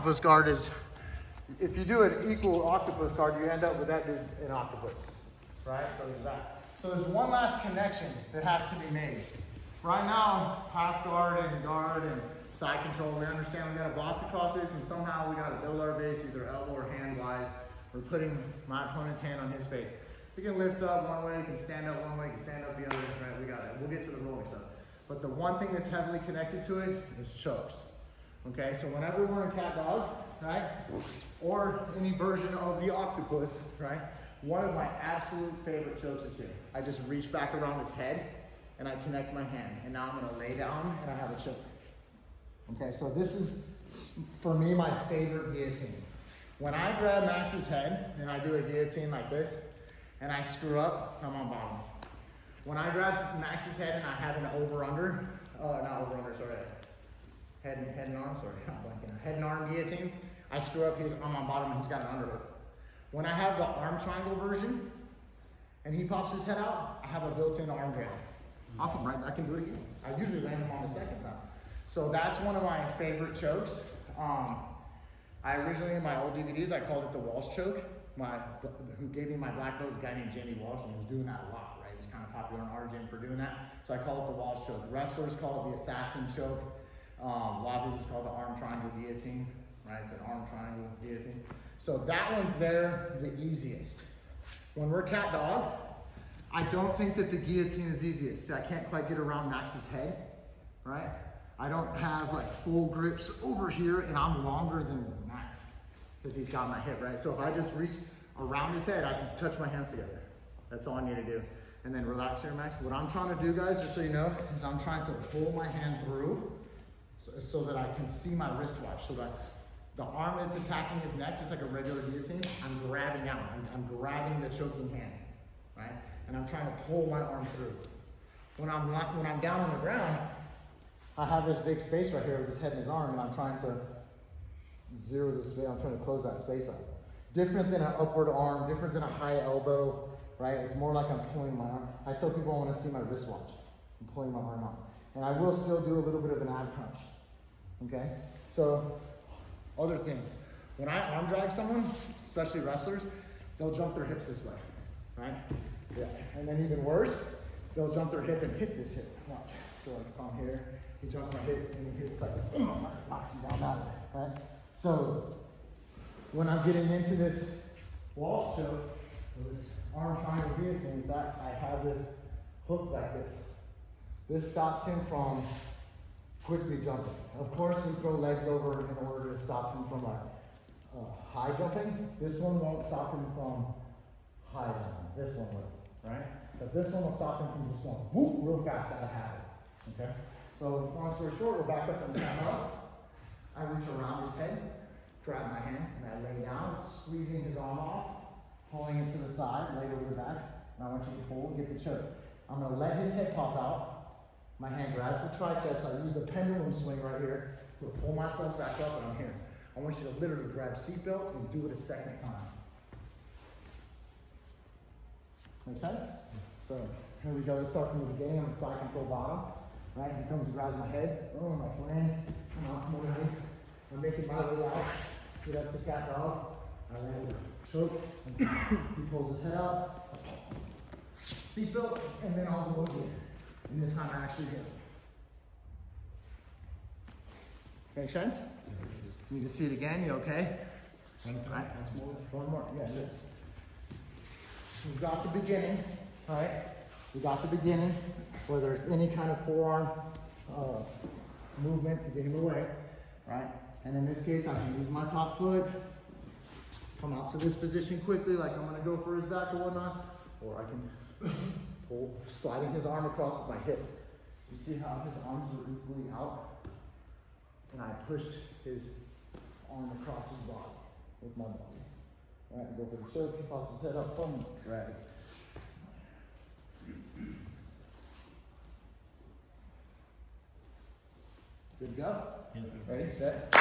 octopus guard is, if you do an equal octopus guard, you end up with that dude in octopus, right? So there's that. So there's one last connection that has to be made. Right now, half guard and side control, we understand we gotta block the crosses and somehow we gotta build our base either elbow or hand wise. We're putting my opponent's hand on his face. We can lift up one way, you can stand up one way, you can stand up the other, right? We got it. We'll get to the rolling stuff. But the one thing that's heavily connected to it is chokes. Okay, so whenever we're in cat dog, right? Or any version of the octopus, right? One of my absolute favorite chokes is here. I just reach back around his head and I connect my hand. And now I'm gonna lay down and I have a choke. Okay, so this is, for me, my favorite guillotine. When I grab Max's head and I do a guillotine like this, and I screw up, I'm on bottom. When I grab Max's head and I have an over-under, head and arm, head and arm guillotine, I screw up, I'm on bottom and he's got an underhook. When I have the arm triangle version, and he pops his head out, I have a built-in arm grab. Off him, right? I can do it again. I usually land him on the second time. So that's one of my favorite chokes. I originally, in my old DVDs, I called it the Walsh choke. Who gave me my black belt was a guy named Jamie Walsh, and he was doing that a lot, right? He's kind of popular in our gym for doing that. So I call it the Walsh choke. Wrestlers call it the assassin choke. A lot of people call it the arm triangle guillotine, right? It's an arm triangle guillotine. So that one's there the easiest. When we're cat dog, I don't think that the guillotine is easiest. See, I can't quite get around Max's head, right? I don't have like full grips over here and I'm longer than Max because he's got my hip, right? So if I just reach around his head, I can touch my hands together. That's all I need to do. And then relax here, Max. What I'm trying to do, guys, just so you know, is I'm trying to pull my hand through so that I can see my wristwatch. So that the arm that's attacking his neck, just like a regular guillotine, I'm grabbing out. I'm grabbing the choking hand, right? And I'm trying to pull my arm through. When I'm down on the ground, I have this big space right here with his head and his arm, and I'm trying to zero the space. I'm trying to close that space up. Different than an upward arm, different than a high elbow, right? It's more like I'm pulling my arm. I tell people I want to see my wristwatch. I'm pulling my arm out. And I will still do a little bit of an ab crunch, okay? So, other thing, when I arm drag someone, especially wrestlers, they'll jump their hips this way, right? Yeah. And then even worse, they'll jump their hip and hit this hip. Watch. So like if I'm here, he jumps my hip and he hits like, knocks you down that way, right? So when I'm getting into this Walsh choke, or this arm triangle guillotine, I have this hook like this. This stops him from quickly jumping. Of course, we throw legs over in order to stop him from like high jumping. This one won't stop him from high jumping. This one will, right? But this one will stop him from just going whoop real fast out of habit. Okay? So long story short, we're back up on the camera. I reach around his head, grab my hand, and I lay down, squeezing his arm off, pulling it to the side, lay it over the back, and I want you to pull and get the choke. I'm gonna let his head pop out. My hand grabs the triceps. I use the pendulum swing right here to pull myself back up, and I'm here. I want you to literally grab seatbelt and do it a second time. Make sense? So here we go. Let's start from the beginning on the side control bottom. Right? He comes and grabs my head. Oh, my friend. Come on. I'm making my way out. Get up to cat dog. I land a choke. He pulls his head out. Seatbelt, and then I'll go again. And this time I actually hit him. Make sense? Yes. You can see it again. You okay? Right. One more. Yeah, good. We've got the beginning. All right? We got the beginning, whether it's any kind of forearm movement to get him away, right? And in this case, I can use my top foot, come out to this position quickly, like I'm gonna go for his back or whatnot, or I can pull, sliding his arm across with my hip. You see how his arms are equally out? And I pushed his arm across his body with my body. Right, go for the choke, he pops his head up, boom, drag. Good to go? Yes. Ready, set.